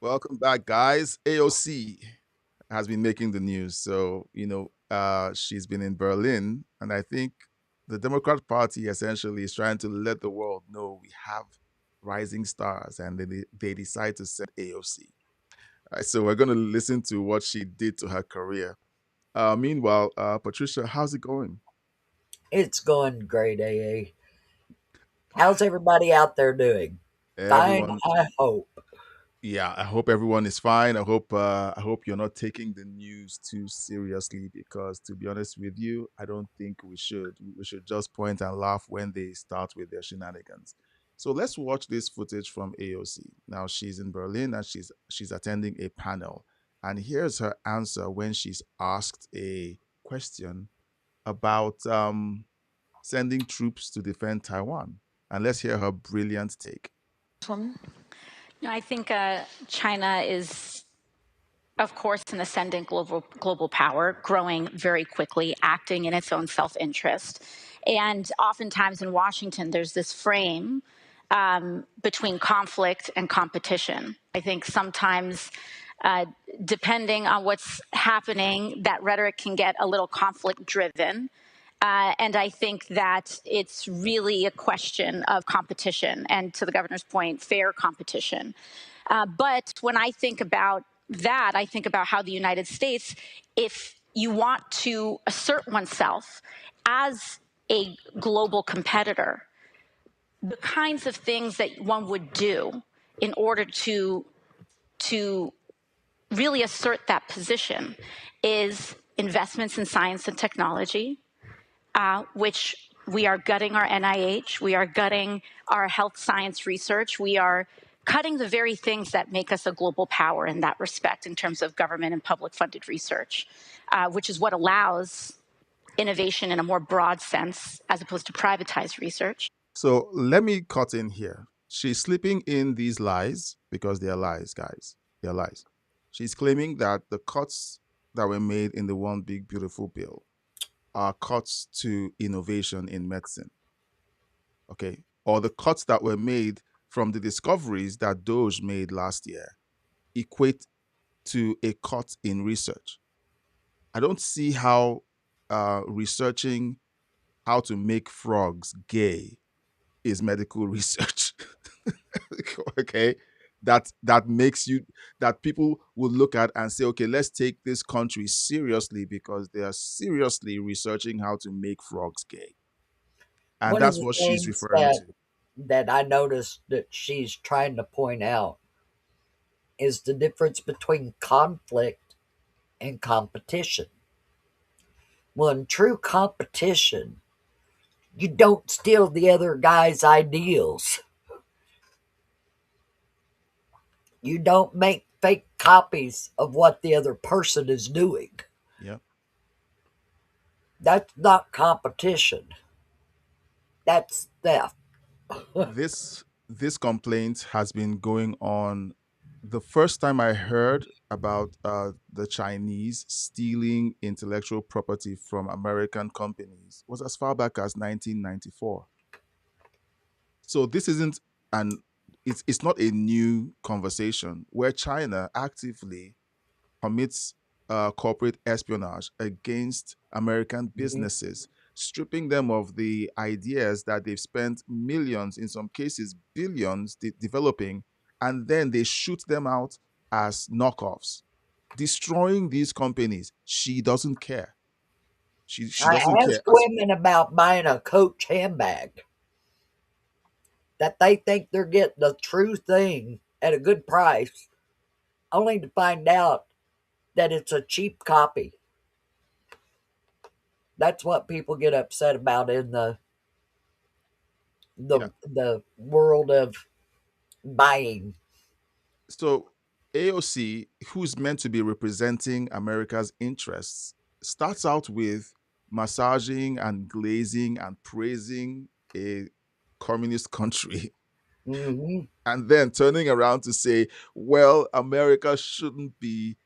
Welcome back, guys. AOC has been making the news. She's been in Berlin, and I think the Democrat Party essentially is trying to let the world know we have rising stars, and they decide to send AOC. So we're going to listen to what she did to her career. Meanwhile, Patricia, how's it going? It's going great, AA. How's everybody out there doing? Fine, Everyone, I hope. yeah, I hope everyone is fine. I hope you're not taking the news too seriously because to be honest with you, I don't think we should. We should just point and laugh when they start with their shenanigans. So let's watch this footage from AOC. Now she's in Berlin and she's attending a panel. And here's her answer when she's asked a question about sending troops to defend Taiwan. And let's hear her brilliant take. Woman? No, I think China is, of course, an ascendant global power, growing very quickly, acting in its own self interest. And oftentimes in Washington, there's this frame between conflict and competition. I think sometimes, depending on what's happening, that rhetoric can get a little conflict driven. And I think that it's really a question of competition and, to the governor's point, fair competition. But when I think about that, I think about how the United States, if you want to assert oneself as a global competitor, the kinds of things that one would do in order to really assert that position is investments in science and technology, which we are gutting our NIH, we are gutting our health science research, we are cutting the very things that make us a global power in that respect in terms of government and public funded research, which is what allows innovation in a more broad sense as opposed to privatized research. So let me cut in here. She's slipping in these lies because they are lies, guys. They are lies. She's claiming that the cuts that were made in the One Big Beautiful Bill are cuts to innovation in medicine, okay? Or the cuts that were made from the discoveries that Doge made last year equate to a cut in research. I don't see how researching how to make frogs gay is medical research. Okay, that makes you that people will look at and say, okay, let's take this country seriously because they are seriously researching how to make frogs gay, and One of that's the what she's things referring to. that I noticed that she's trying to point out is the difference between conflict and competition. Well, in true competition, you don't steal the other guy's ideals. You don't make fake copies of what the other person is doing. Yeah, That's not competition. That's theft. this complaint has been going on. The first time I heard about the Chinese stealing intellectual property from American companies was as far back as 1994. So this isn't an it's not a new conversation where China actively commits corporate espionage against American Mhm. businesses, stripping them of the ideas that they've spent millions, in some cases billions, developing, and then they shoot them out as knockoffs, destroying these companies. She doesn't care. She I doesn't ask care. women about buying a Coach handbag that they think they're getting the true thing at a good price, only to find out that it's a cheap copy. That's what people get upset about in Yeah. the world of buying. So AOC, who's meant to be representing America's interests, starts out with massaging and glazing and praising a communist country, Hmm. and then turning around to say, "Well, America shouldn't be,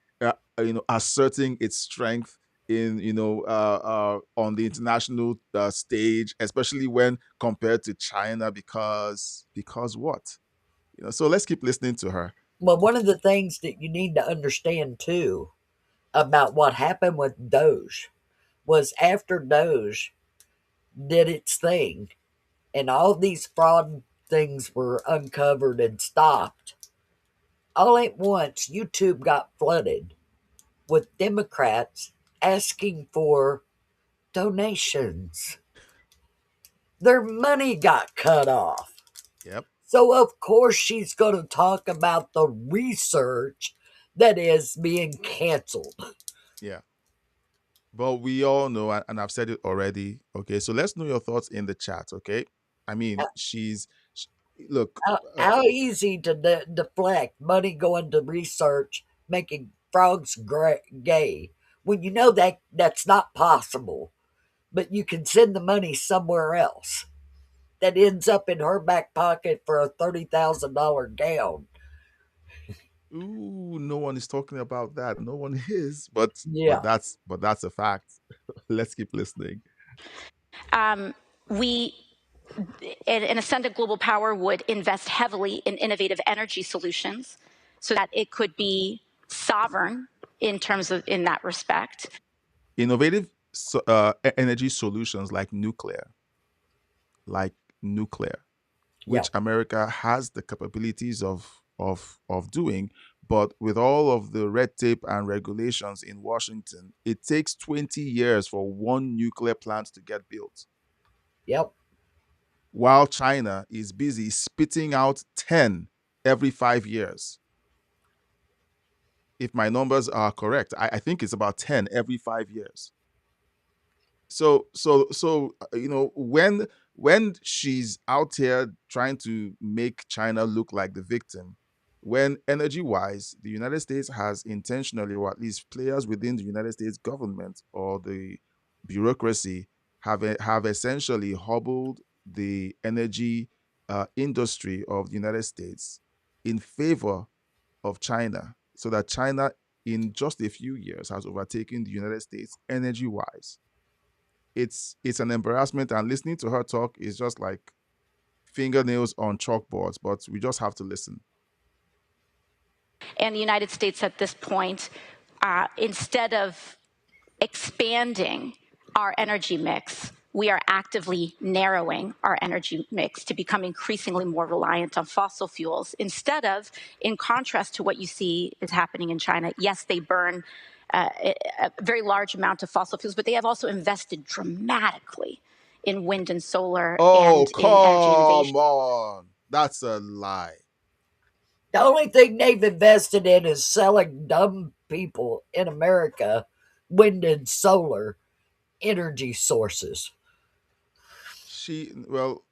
asserting its strength in, on the international stage, especially when compared to China, because what?" So let's keep listening to her. Well, one of the things that you need to understand too about what happened with Doge was after Doge did its thing and all these fraud things were uncovered and stopped, all at once YouTube got flooded with Democrats asking for donations. Their money got cut off. Yep. So, of course, she's going to talk about the research that is being canceled. Yeah. But we all know, and I've said it already. Okay, so let's know your thoughts in the chat. Okay, I mean, sh look, How easy to deflect money going to research making frogs gay when you know that that's not possible, but you can send the money somewhere else that ends up in her back pocket for a $30,000 gown. ooh, no one is talking about that. No one is, Yeah. but that's a fact. Let's keep listening. We, an ascendant global power, would invest heavily in innovative energy solutions so that it could be sovereign in terms of in that respect. Innovative energy solutions like nuclear, Yeah. which America has the capabilities of doing. But with all of the red tape and regulations in Washington, it takes 20 years for one nuclear plant to get built, Yep. while China is busy spitting out 10 every 5 years. If my numbers are correct, I think it's about 10 every 5 years. When she's out here trying to make China look like the victim, when energy wise the United States has intentionally, or at least players within the United States government or the bureaucracy have essentially hobbled the energy industry of the United States in favor of China, so that China in just a few years has overtaken the United States energy wise. It's an embarrassment, and listening to her talk is just like fingernails on chalkboards, but we just have to listen. And the United States at this point, instead of expanding our energy mix, we are actively narrowing our energy mix to become increasingly more reliant on fossil fuels instead of, in contrast to what you see is happening in China. Yes, they burn a very large amount of fossil fuels, but they have also invested dramatically in wind and solar Oh, and in energy come innovation. on. That's a lie. The only thing they've invested in is selling dumb people in America wind and solar energy sources. Well,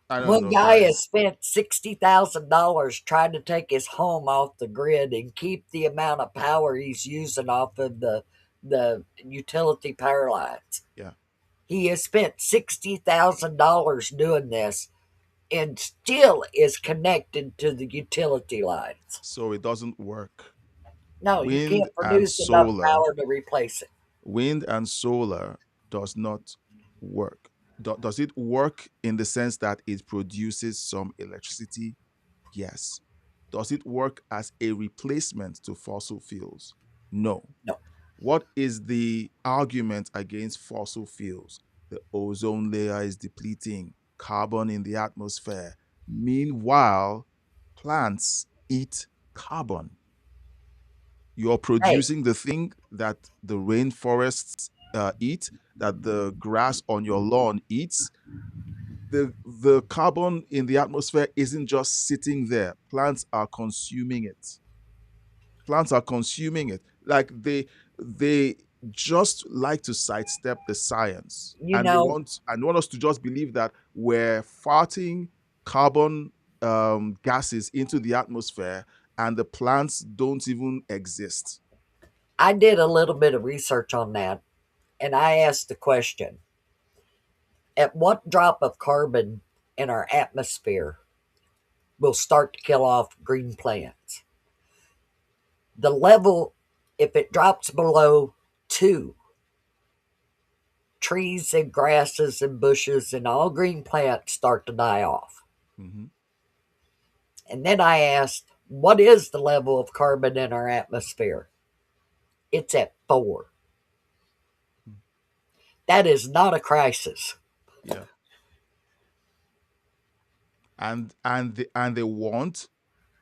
I don't One know, guy has guys. spent $60,000 trying to take his home off the grid and keep the amount of power he's using off of the utility power lines. Yeah. He has spent $60,000 doing this and still is connected to the utility lines. So it doesn't work. No, you Wind can't and produce enough solar, power to replace it. wind and solar does not work. Does it work in the sense that it produces some electricity? Yes. Does it work as a replacement to fossil fuels? No. No. What is the argument against fossil fuels? The ozone layer is depleting, carbon in the atmosphere. Meanwhile, plants eat carbon. You're Hey, producing the thing that the rainforests eat, that the grass on your lawn eats. The carbon in the atmosphere isn't just sitting there. Plants are consuming it. Like they just like to sidestep the science, you and know, they want us to just believe that we're farting carbon gases into the atmosphere, and the plants don't even exist. I did a little bit of research on that and I asked the question, at what drop of carbon in our atmosphere will start to kill off green plants? The level, if it drops below 2, trees and grasses and bushes and all green plants start to die off. Hmm. And then I asked, What is the level of carbon in our atmosphere? It's at 4. That is not a crisis. Yeah. And they want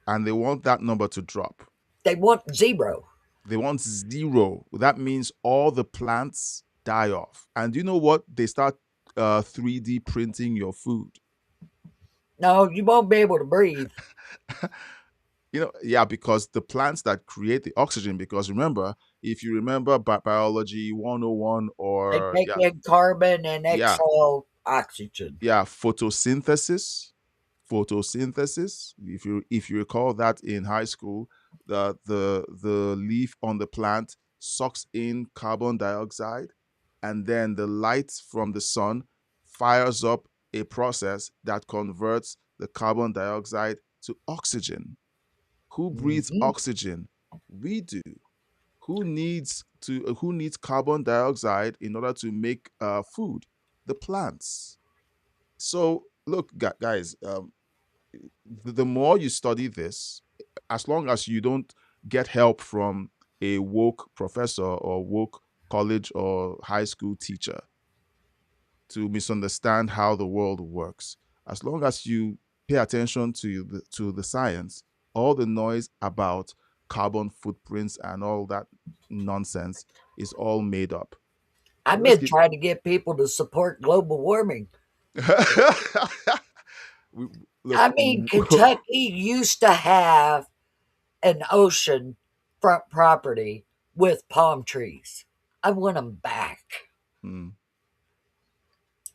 that number to drop. They want 0. They want zero. That means all the plants die off. And you know what? They start 3D printing your food. No, you won't be able to breathe. Yeah, because the plants that create the oxygen, because remember, if you remember biology 101, They or take in carbon and yeah, exhale oxygen. yeah, photosynthesis. If you recall that in high school, the leaf on the plant sucks in carbon dioxide, and then the light from the sun fires up a process that converts the carbon dioxide to oxygen. Who breathes Hmm. oxygen? We do. Who needs carbon dioxide in order to make food? The plants. So look, guys, the more you study this, as long as you don't get help from a woke professor or woke college or high school teacher to misunderstand how the world works, as long as you pay attention to the science, all the noise about carbon footprints and all that nonsense is all made up. So I've let's been keep. trying to get people to support global warming. we, look. I mean, Kentucky used to have an ocean front property with palm trees. I want them back. Mm,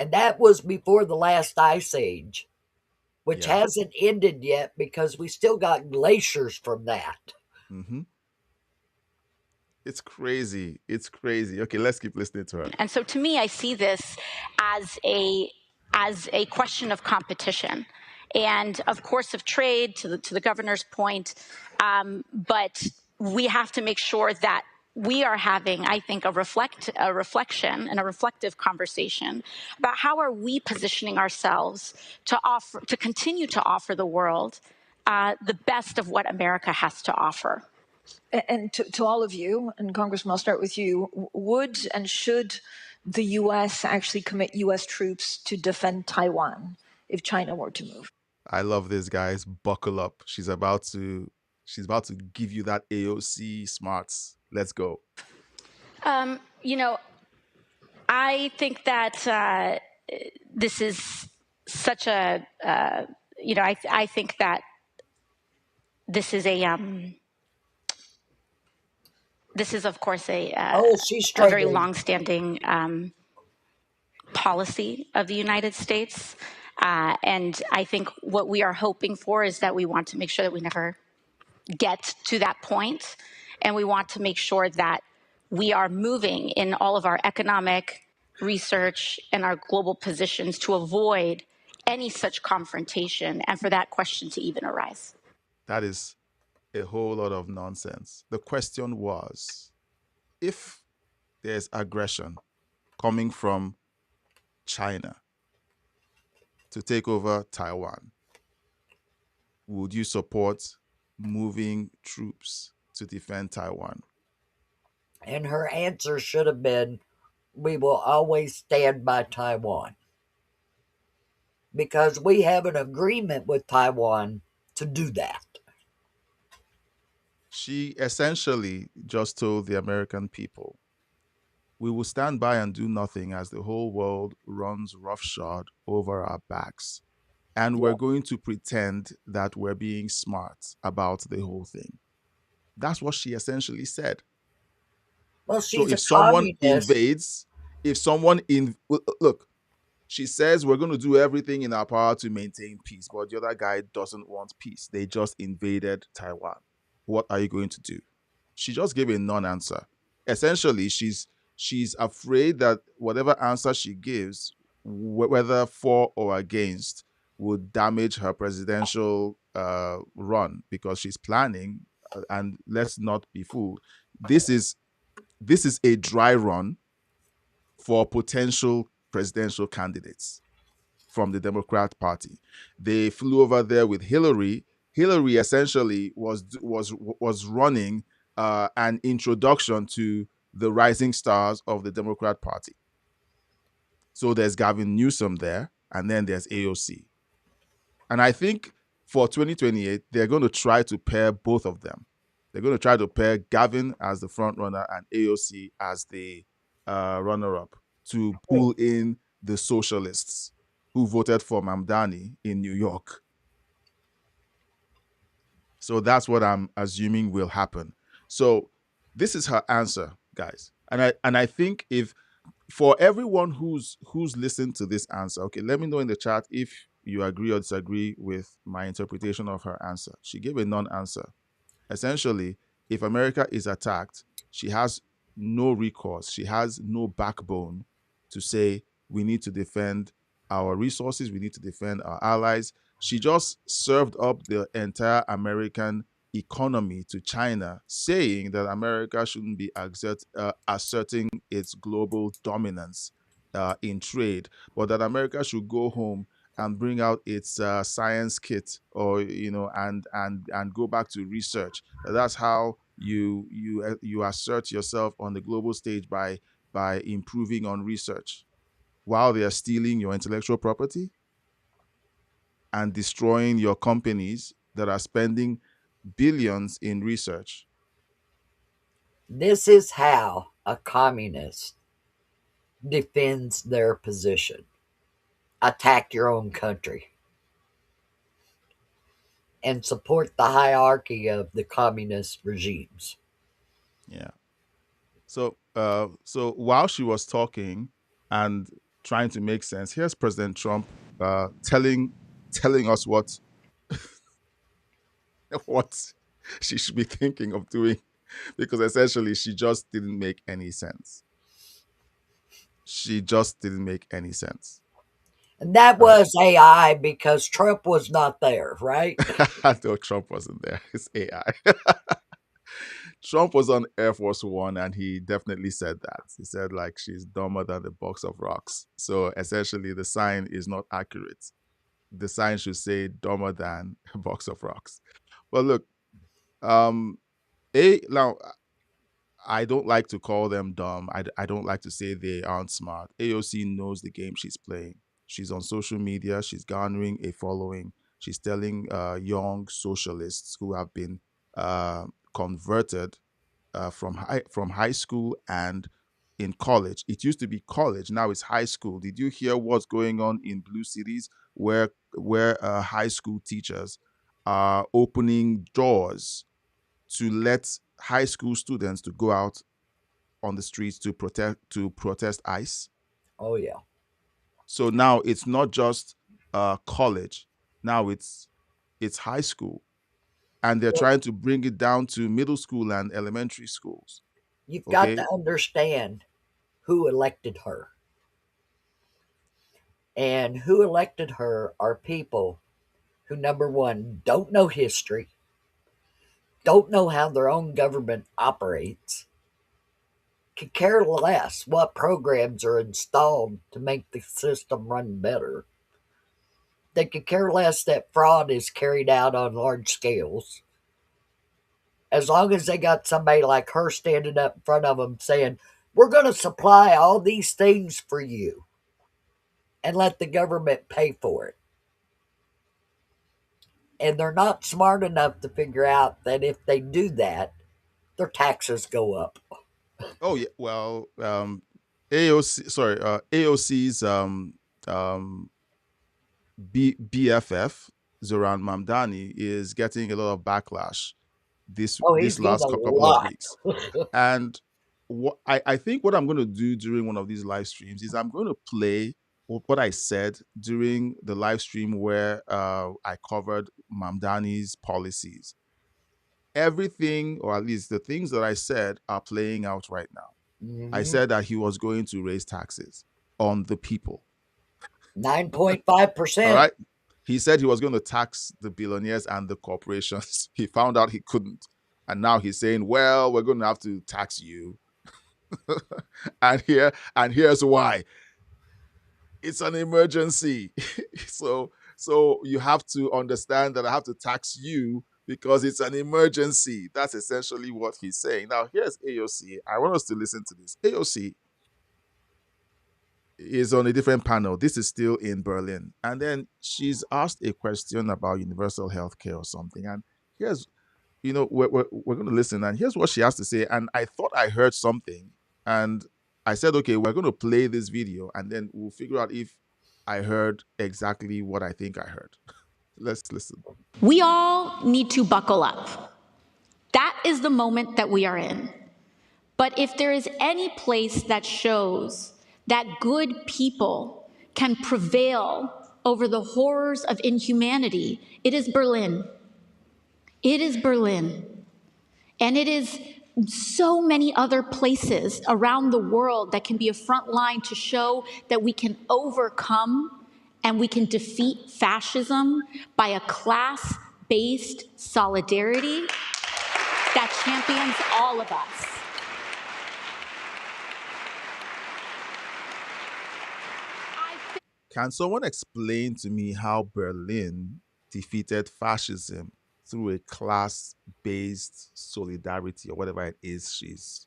And that was before the last ice age, which yeah. hasn't ended yet because we still got glaciers from that. Hmm. It's crazy. It's crazy. Okay, let's keep listening to her. And so to me, I see this as a question of competition, and of course of trade. To the governor's point, but we have to make sure that we are having, I think, a reflection and a reflective conversation about how are we positioning ourselves to continue to offer the world the best of what America has to offer. And to all of you, and Congressman, I'll start with you, would and should the U.S. actually commit U.S. troops to defend Taiwan if China were to move? I love this, guys. Buckle up. She's about to give you that AOC smarts. Let's go. Um, you know, I think that this is such a, I think that this is this is of course Oh, she's a very struggling. longstanding policy of the United States. And I think what we are hoping for is that we want to make sure that we never get to that point, and we want to make sure that we are moving in all of our economic research and our global positions to avoid any such confrontation and for that question to even arise. That is a whole lot of nonsense. The question was, if there's aggression coming from China to take over Taiwan, would you support moving troops to defend Taiwan? And her answer should have been, we will always stand by Taiwan because we have an agreement with Taiwan to do that. She essentially just told the American people, we will stand by and do nothing as the whole world runs roughshod over our backs. And we're Yeah. going to pretend that we're being smart about the whole thing. That's what she essentially said. Well, So she's a if someone communist. invades, if someone in look, she says we're going to do everything in our power to maintain peace, but the other guy doesn't want peace. They just invaded Taiwan. What are you going to do? She just gave a non-answer. Essentially, she's afraid that whatever answer she gives, whether for or against, would damage her presidential run, because she's planning. And let's not be fooled. This is this is a dry run for potential presidential candidates from the Democrat Party. They flew over there with Hillary. Hillary essentially was running an introduction to the rising stars of the Democrat Party. So there's Gavin Newsom there, and then there's AOC. And I think for 2028, they're going to try to pair both of them. They're going to try to pair Gavin as the front runner and AOC as the runner up to pull in the socialists who voted for Mamdani in New York. So that's what I'm assuming will happen. So this is her answer, guys. And I think if for everyone who's listened to this answer, okay, let me know in the chat if you agree or disagree with my interpretation of her answer. She gave a non-answer. Essentially, if America is attacked, she has no recourse. She has no backbone to say we need to defend our resources, we need to defend our allies. She just served up the entire American economy to China, saying that America shouldn't be asserting its global dominance in trade, but that America should go home and bring out its science kit, or and go back to research. That's how you assert yourself on the global stage, by improving on research, while they are stealing your intellectual property and destroying your companies that are spending billions in research. This is how a communist defends their position. Attack your own country and support the hierarchy of the communist regimes. Yeah. So while she was talking and trying to make sense, here's President Trump telling us what she should be thinking of doing, because essentially she just didn't make any sense. She just didn't make any sense. And that All right. was AI because Trump was not there, right? No, Trump wasn't there. It's AI. Trump was on Air Force One, and he definitely said that. He said, like, she's dumber than a box of rocks. So essentially, the sign is not accurate. The sign should say dumber than a box of rocks. But look, um, now I don't like to call them dumb. I don't like to say they aren't smart. AOC knows the game she's playing. She's on social media. She's garnering a following. She's telling young socialists who have been converted from high school and in college. It used to be college. Now it's high school. Did you hear what's going on in blue cities, where high school teachers are opening doors to let high school students to go out on the streets to protest ICE? Oh, yeah. So now it's not just college. Now it's high school, and they're Well, trying to bring it down to middle school and elementary schools. you've got Okay. to understand who elected her. And who elected her are people who, number one, don't know history, don't know how their own government operates, could care less what programs are installed to make the system run better. They could care less that fraud is carried out on large scales. As long as they got somebody like her standing up in front of them saying, we're going to supply all these things for you and let the government pay for it. And they're not smart enough to figure out that if they do that, their taxes go up. Oh yeah. Well, AOC's um, BFF Zoran Mamdani is getting a lot of backlash this Oh, he's this getting last a couple of lot. weeks. And I think what I'm going to do during one of these live streams is I'm going to play what I said during the live stream where I covered Mamdani's policies. Everything, or at least the things that I said, are playing out right now. I Mm-hmm. said that he was going to raise taxes on the people. 9.5%. All right. He said he was going to tax the billionaires and the corporations. He found out he couldn't. And now he's saying, well, we're going to have to tax you. and here's why. It's an emergency. So So you have to understand that I have to tax you because it's an emergency. That's essentially what he's saying. Now, here's AOC. I want us to listen to this. AOC is on a different panel. This is still in Berlin. And then she's asked a question about universal health care or something. And here's, we're going to listen. And here's what she has to say. And I thought I heard something. And I said, okay, we're going to play this video and then we'll figure out if I heard exactly what I think I heard. Let's listen. We all need to buckle up. That is the moment that we are in. But if there is any place that shows that good people can prevail over the horrors of inhumanity, it is Berlin. It is Berlin. And it is so many other places around the world that can be a front line to show that we can overcome and we can defeat fascism by a class-based solidarity that champions all of us. Can someone explain to me how Berlin defeated fascism through a class-based solidarity or whatever it is she's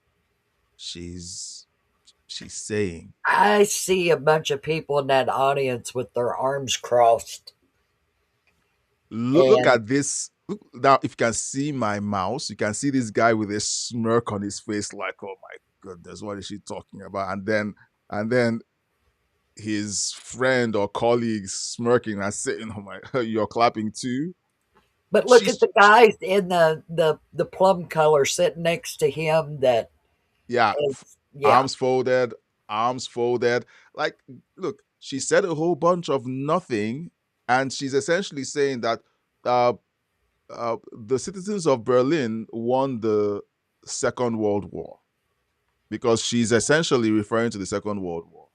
saying? I see a bunch of people in that audience with their arms crossed. Look And at this. Look, now, if you can see my mouse, you can see this guy with a smirk on his face, like, "Oh my goodness, what is she talking about?" And then his friend or colleagues smirking and saying, "Oh my, you're clapping too." but look at She's the guys in the plum color sitting next to him that yeah, is, yeah. arms folded, arms folded. Like, look, she said a whole bunch of nothing, and she's essentially saying that uh, the citizens of Berlin won the Second World War because she's essentially referring to the Second World War.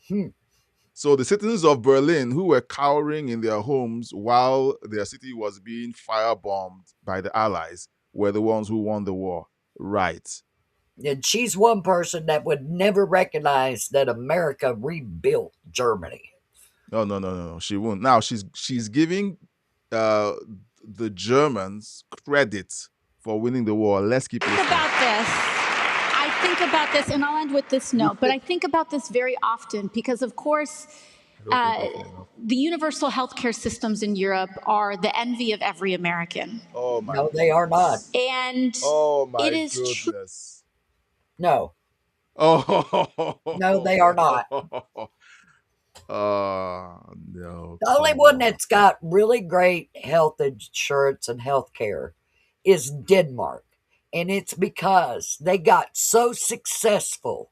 Hmm. So the citizens of Berlin who were cowering in their homes while their city was being firebombed by the Allies were the ones who won the war. Right. And she's one person that would never recognize that America rebuilt Germany. No, no, no, no, no. She won't. Now she's giving uh the Germans credit for winning the war. Let's keep Think listening. about this. I think about this, and I'll end with this note, but I think about this very often because, of course, the universal healthcare systems in Europe are the envy of every American. Oh my No, they are not. goodness. And Oh my it is true. goodness. No, Oh no, they are not. no. The only Come one on. that's got really great health insurance and health care is Denmark. And it's because they got so successful.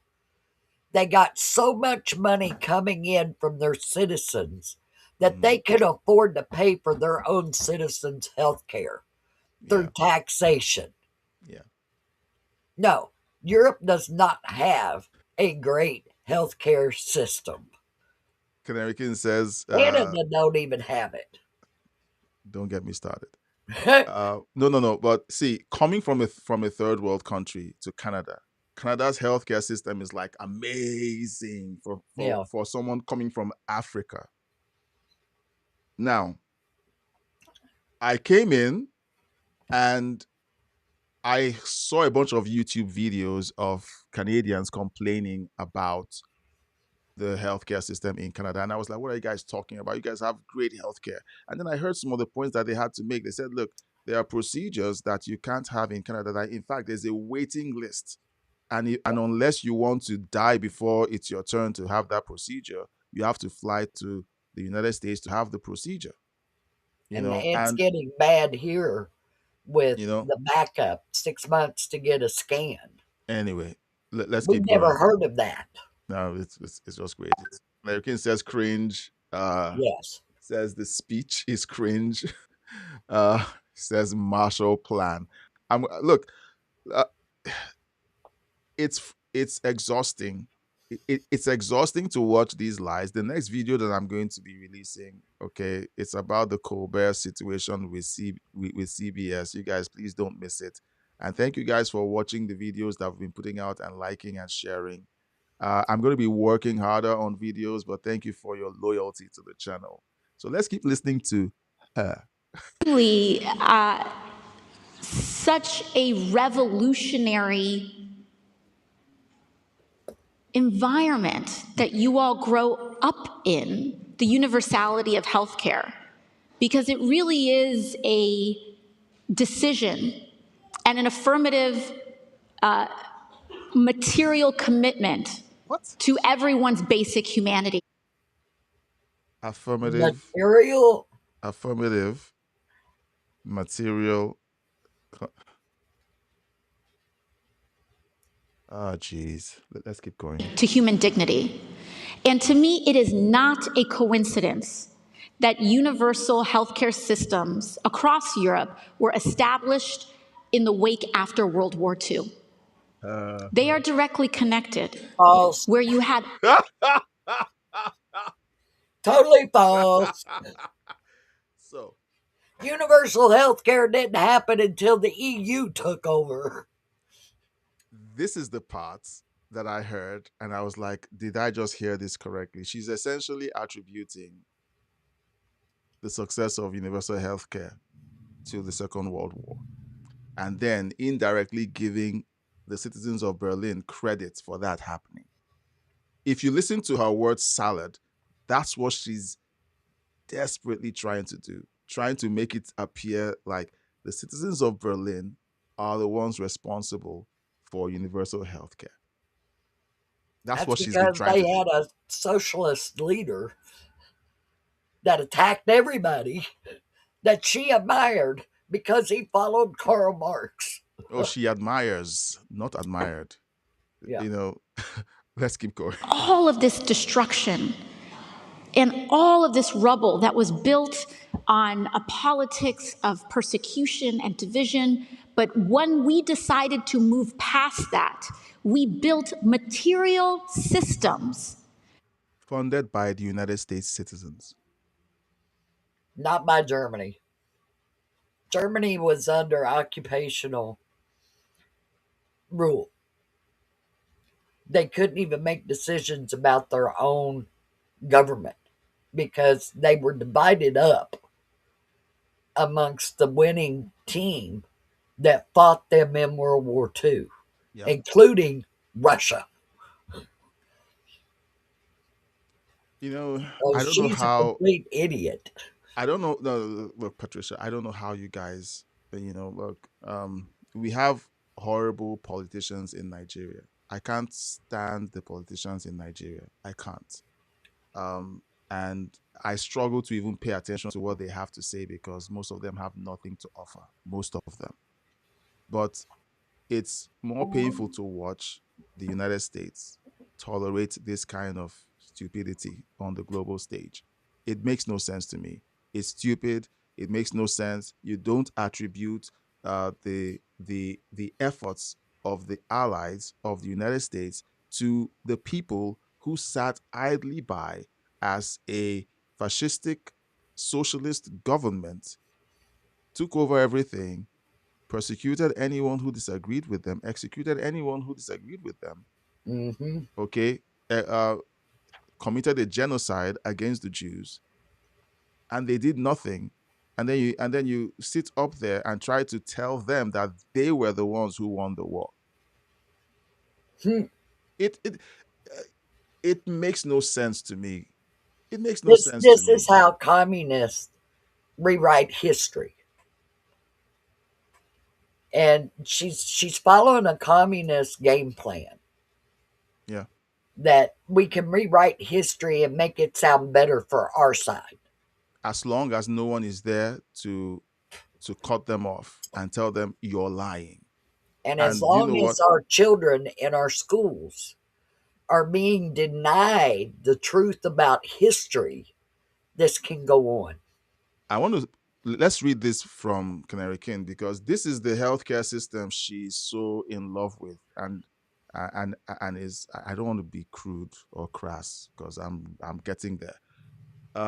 They got so much money coming in from their citizens that they could afford to pay for their own citizens' health care through taxation. Yeah. No, Europe does not have a great healthcare system. Canary King says, Canada don't even have it. don't get me started. No, no, no. But see, coming from a third world country to Canada, Canada's healthcare system is like amazing Yeah. for someone coming from Africa. Now, I came in and I saw a bunch of YouTube videos of Canadians complaining about the healthcare system in Canada. And I was like, what are you guys talking about? You guys have great healthcare. And then I heard some of the points that they had to make. They said, look, there are procedures that you can't have in Canada. That in fact, there's a waiting list. And unless you want to die before it's your turn to have that procedure, you have to fly to the United States to have the procedure. And it's getting bad here with the backup 6 months to get a scan. Anyway, let's We've keep never going. heard of that. No, it's just great. American says cringe. Yes. Says the speech is cringe. Says Marshall Plan. Look. It's exhausting. It's exhausting to watch these lies. The next video that I'm going to be releasing, okay, it's about the Colbert situation with CBS. You guys, please don't miss it. And thank you guys for watching the videos that I've been putting out and liking and sharing. I'm going to be working harder on videos, but thank you for your loyalty to the channel. So let's keep listening to her. Really, such a revolutionary environment that you all grow up in, the universality of healthcare, because it really is a decision and an affirmative material commitment What? to everyone's basic humanity. Affirmative, Material. affirmative, material. Oh, geez. Let's keep going. To human dignity. And to me, it is not a coincidence that universal healthcare systems across Europe were established in the wake after World War II. Uh, They are directly connected, False. where you had Totally false. so Universal health care didn't happen until the EU took over. this is the part that I heard, and I was like, did I just hear this correctly? She's essentially attributing the success of universal healthcare to the Second World War, and then indirectly giving the citizens of Berlin credit for that happening. If you listen to her word salad, that's what she's desperately trying to do, trying to make it appear like the citizens of Berlin are the ones responsible for universal health care. That's That's what she's been because trying they to do. had a socialist leader that attacked everybody that she admired because he followed Karl Marx. Oh, she admires, not admired. Yeah. You know, let's keep going. all of this destruction and all of this rubble that was built on a politics of persecution and division. But when we decided to move past that, we built material systems. Funded by the United States citizens. Not by Germany. Germany was under occupational rule. They couldn't even make decisions about their own government because they were divided up amongst the winning team that fought them in World War II, Yep. including Russia. So I don't know she's a how. complete idiot. I don't know. No, look, Patricia, I don't know how you guys, look, we have horrible politicians in Nigeria. I can't stand the politicians in Nigeria. I can't. And I struggle to even pay attention to what they have to say because most of them have nothing to offer. Most of them. But it's more painful to watch the United States tolerate this kind of stupidity on the global stage. It makes no sense to me. It's stupid. It makes no sense. You don't attribute the efforts of the allies of the United States to the people who sat idly by as a fascistic socialist government took over everything, persecuted anyone who disagreed with them, executed anyone who disagreed with them. Hmm. Okay, uh, uh, committed a genocide against the Jews, and they did nothing. And then you sit up there and try to tell them that they were the ones who won the war. Hmm. It uh, it makes no sense to me. It makes no This sense to this is me. how communists rewrite history. And she's following a communist game plan Yeah, that we can rewrite history and make it sound better for our side. as long as no one is there to cut them off and tell them you're lying. And as And do you long know as what? our children in our schools are being denied the truth about history, this can go on. I want to let's read this from Canary King because this is the healthcare system she's so in love with, and is I don't want to be crude or crass because I'm getting there.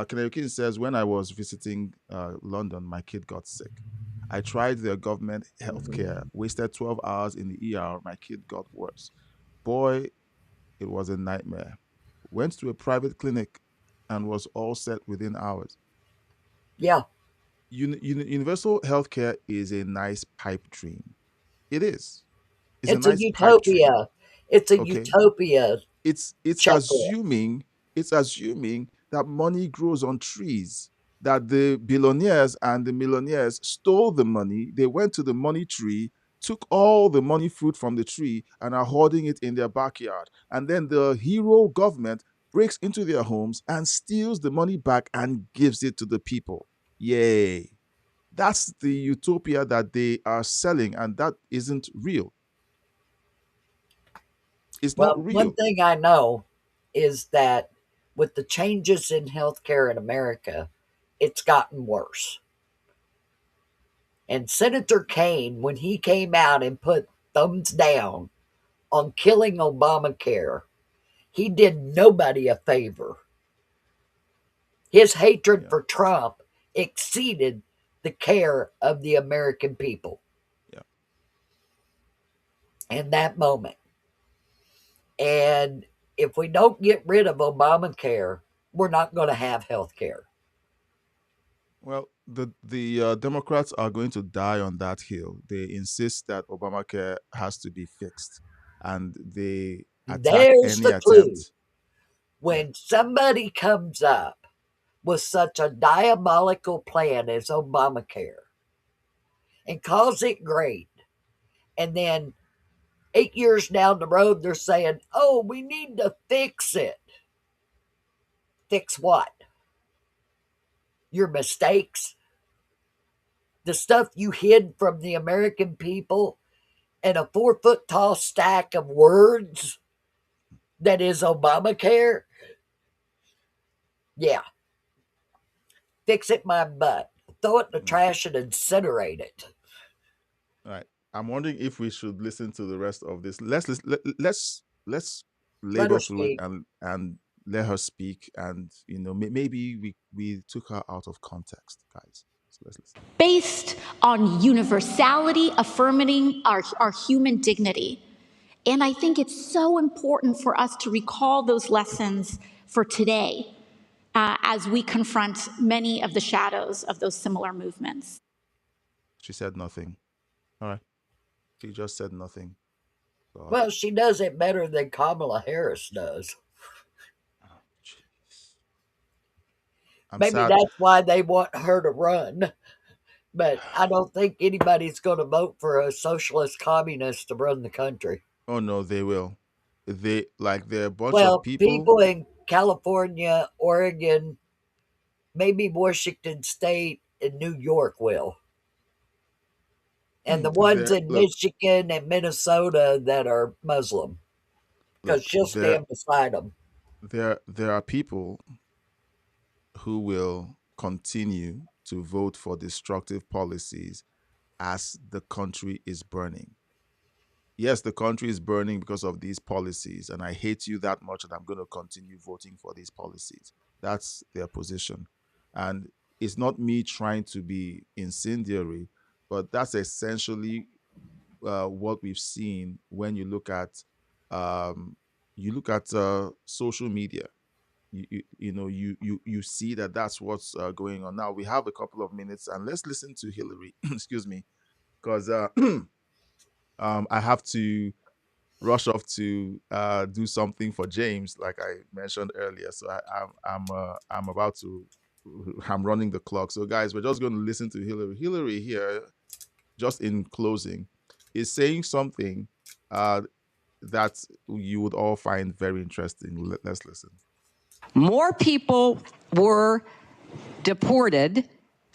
Canary King says when I was visiting London, my kid got sick. I tried their government healthcare, wasted 12 hours in the ER. My kid got worse. Boy, it was a nightmare. Went to a private clinic and was all set within hours. Yeah, Universal healthcare is a nice pipe dream. It is. It's a it's a nice pipe dream. utopia. It's a Okay. utopia It's checklist. assuming that money grows on trees, that the billionaires and the millionaires stole the money, they went to the money tree, took all the money fruit from the tree and are hoarding it in their backyard, and then the hero government breaks into their homes and steals the money back and gives it to the people. Yay. That's the utopia that they are selling, and that isn't real. It's not Well, one real. thing I know is that with the changes in healthcare in America, it's gotten worse. And Senator Kane, when he came out and put thumbs down on killing Obamacare, he did nobody a favor. His hatred Yeah. for Trump exceeded the care of the American people Yeah. in that moment. And if we don't get rid of Obamacare, we're not going to have health care. Well, the Democrats are going to die on that hill. They insist that Obamacare has to be fixed, and they attack There's any the clue. attempt. Yeah. When somebody comes up with such a diabolical plan as Obamacare and calls it great, and then 8 years down the road, they're saying, oh, we need to fix it. Fix what? Your mistakes? The stuff you hid from the American people and a 4 foot tall stack of words that is Obamacare? Yeah, fix it my butt. Throw it in the Mm. trash and incinerate it. All right. I'm wondering if we should listen to the rest of this. Let's Let her labor through it speak. and let her speak. And maybe we took her out of context, guys. So let's listen. Based on universality, affirming our human dignity. And I think it's so important for us to recall those lessons for today as we confront many of the shadows of those similar movements. She said nothing. All right. She just said nothing. God. Well, she does it better than Kamala Harris does. Oh, jeez. I'm Maybe sad. that's why they want her to run. But I don't think anybody's going to vote for a socialist communist to run the country. Oh no, they will. They're a bunch of Well, people. people in California, Oregon, maybe Washington State, and New York will. And the ones They're in look, Michigan and Minnesota that are Muslim, because look. she'll stand beside them. There are people who will continue to vote for destructive policies as the country is burning. Yes, the country is burning because of these policies, and I hate you that much, and I'm going to continue voting for these policies. That's their position. And it's not me trying to be incendiary, but that's essentially what we've seen when um, you look at social media. You see that that's what's going on now. We have a couple of minutes, and let's listen to Hillary. Excuse me, because I have to rush off to do something for James, like I mentioned earlier. So I'm about to I'm running the clock. So guys, we're just going to listen to Hillary. Hillary here, just in closing, is saying something uh, that you would all find very interesting. Let's listen. More people were deported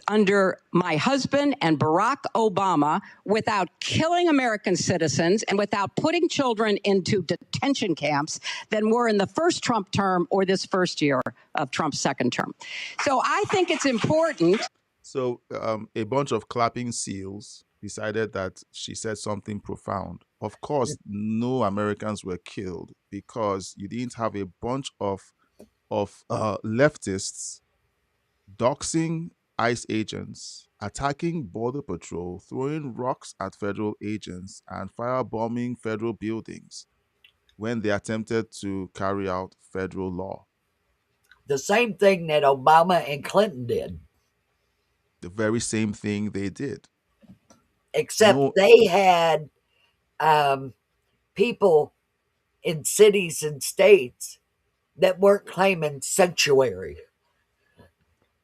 under my husband and Barack Obama without killing American citizens and without putting children into detention camps than were in the first Trump term or this first year of Trump's second term. So I think it's important. So a bunch of clapping seals decided that she said something profound. Of course, no Americans were killed because you didn't have a bunch of leftists doxing ICE agents, attacking Border Patrol, throwing rocks at federal agents, and firebombing federal buildings when they attempted to carry out federal law. The same thing that Obama and Clinton did. The very same thing they did. Except No, they had um, people in cities and states that weren't claiming sanctuary.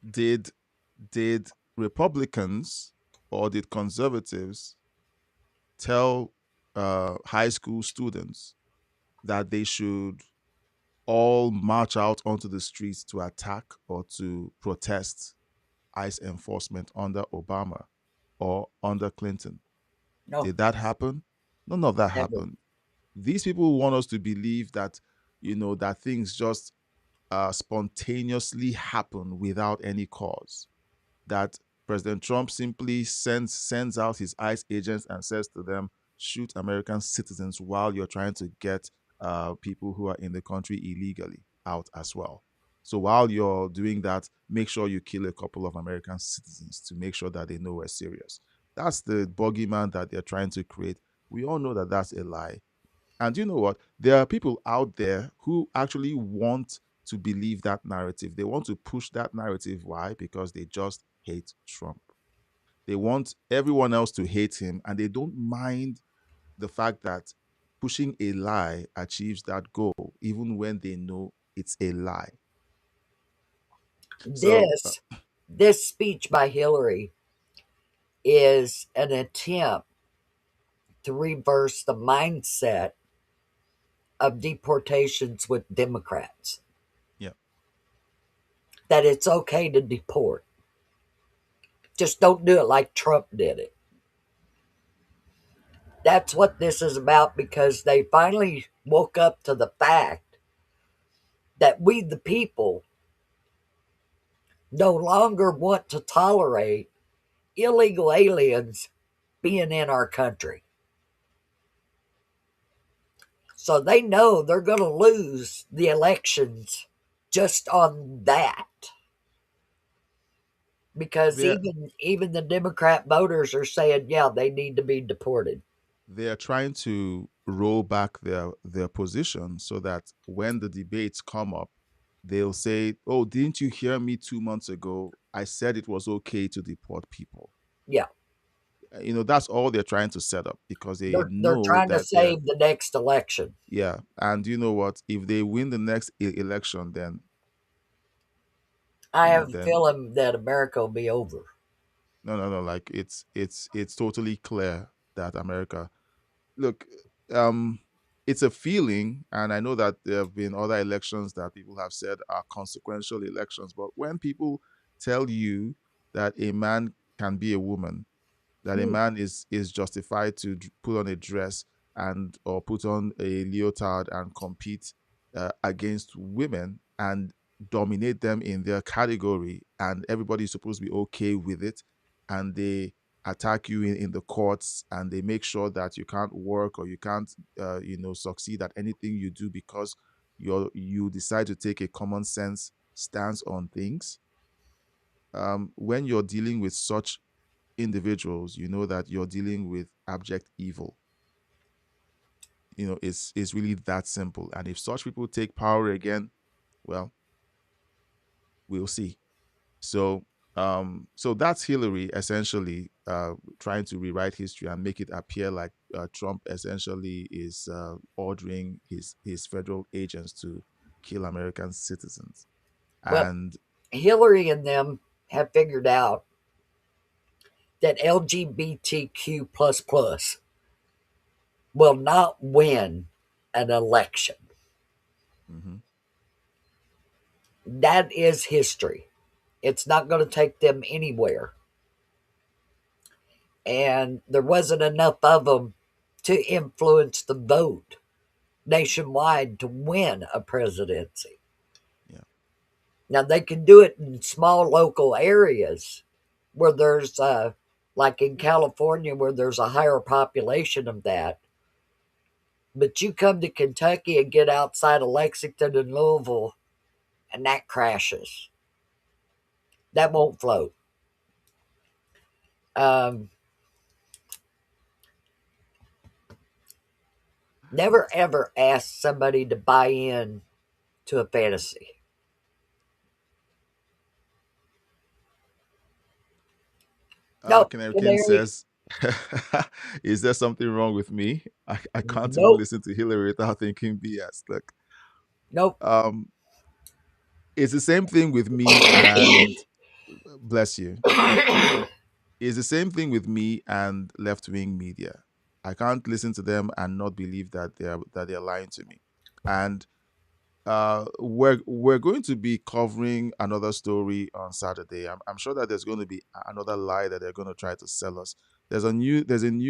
did did Republicans or did conservatives tell high school students that they should all march out onto the streets to attack or to protest ICE enforcement under Obama or under Clinton? No, Did that happen? None of that never. happened. These people want us to believe that, that things just spontaneously happen without any cause. That President Trump simply sends out his ICE agents and says to them, shoot American citizens while you're trying to get people who are in the country illegally out as well. So while you're doing that, make sure you kill a couple of American citizens to make sure that they know we're serious. That's the boogeyman that they're trying to create. We all know that that's a lie. And you know what? There are people out there who actually want to believe that narrative. They want to push that narrative. Why? Because they just hate Trump. They want everyone else to hate him, and they don't mind the fact that pushing a lie achieves that goal, even when they know it's a lie. So, This speech by Hillary is an attempt to reverse the mindset of deportations with Democrats. yeah, That it's okay to deport. Just don't do it like Trump did it. That's what this is about, because they finally woke up to the fact that we, the people, no longer want to tolerate illegal aliens being in our country. So they know they're going to lose the elections just on that. Because they're even the Democrat voters are saying, yeah, they need to be deported. they're trying to roll back their position so that when the debates come up, they'll say, "Oh, didn't you hear me 2 months ago? I said it was okay to deport people." Yeah, That's all they're trying to set up because they they're know trying to that they're, save the next election. yeah. And you know what? If they win the next election, then I have a then feeling that America will be over. no, no, no. Like it's totally clear that America, look, um, it's a feeling, and I know that there have been other elections that people have said are consequential elections. But when people tell you that a man can be a woman, that a Hmm. man is justified to put on a dress and or put on a leotard and compete against women and dominate them in their category, and everybody's supposed to be okay with it, and they attack you in the courts, and they make sure that you can't work or you can't succeed at anything you do because you decide to take a common sense stance on things. When you're dealing with such individuals, you know that you're dealing with abject evil. It's really that simple. And if such people take power again, well, we'll see. So that's Hillary essentially trying to rewrite history and make it appear like Trump essentially is ordering his federal agents to kill American citizens. Well, And Hillary and them have figured out that LGBTQ will not win an election. mhm, That is history. It's not going to take them anywhere. And there wasn't enough of them to influence the vote nationwide to win a presidency. yeah, Now, they can do it in small local areas where there's, like in California, where there's a higher population of that. But you come to Kentucky and get outside of Lexington and Louisville, and that crashes. That won't float. Um, Never ever ask somebody to buy in to a fantasy. Nope, Canary King Canary. says, "Is there something wrong with me? I can't even Nope, listen to Hillary without thinking BS." Look, nope. um, it's the same thing with me and bless you. It's the same thing with me and left wing media. I can't listen to them and not believe that they're lying to me. And we're going to be covering another story on Saturday. I'm sure that there's going to be another lie that they're going to try to sell us. There's a new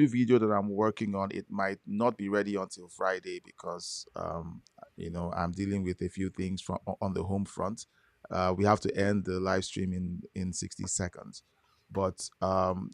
video that I'm working on. It might not be ready until Friday because I'm dealing with a few things from on the home front. We have to end the live stream in 60 seconds, but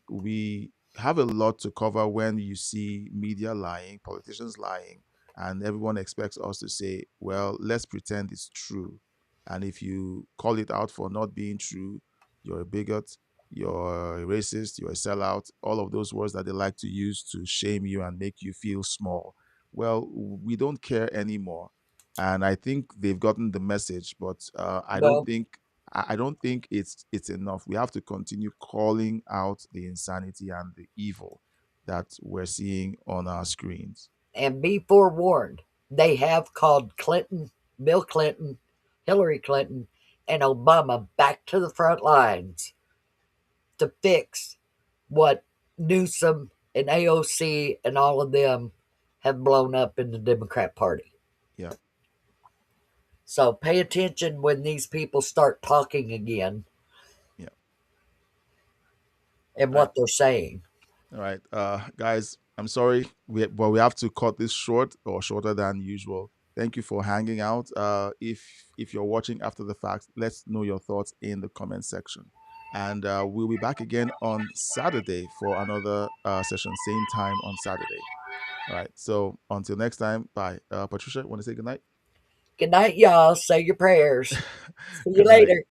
we have a lot to cover when you see media lying, politicians lying, and everyone expects us to say, well, let's pretend it's true. And if you call it out for not being true, you're a bigot, you're a racist, you're a sellout, all of those words that they like to use to shame you and make you feel small. Well, we don't care anymore. And I think they've gotten the message, but Well, I don't think it's enough. We have to continue calling out the insanity and the evil that we're seeing on our screens. and be forewarned, they have called Clinton, Bill Clinton, Hillary Clinton, and Obama back to the front lines to fix what Newsom and AOC and all of them have blown up in the Democrat Party. Yeah, So pay attention when these people start talking again yeah. and All right. what they're saying. All right, guys, I'm sorry, but we have to cut this short or shorter than usual. Thank you for hanging out. If you're watching after the fact, let's know your thoughts in the comment section, and we'll be back again on Saturday for another session, same time on Saturday. All right, so until next time, bye. Patricia, want to say goodnight? Good night, y'all. Say your prayers. See you Good night. later.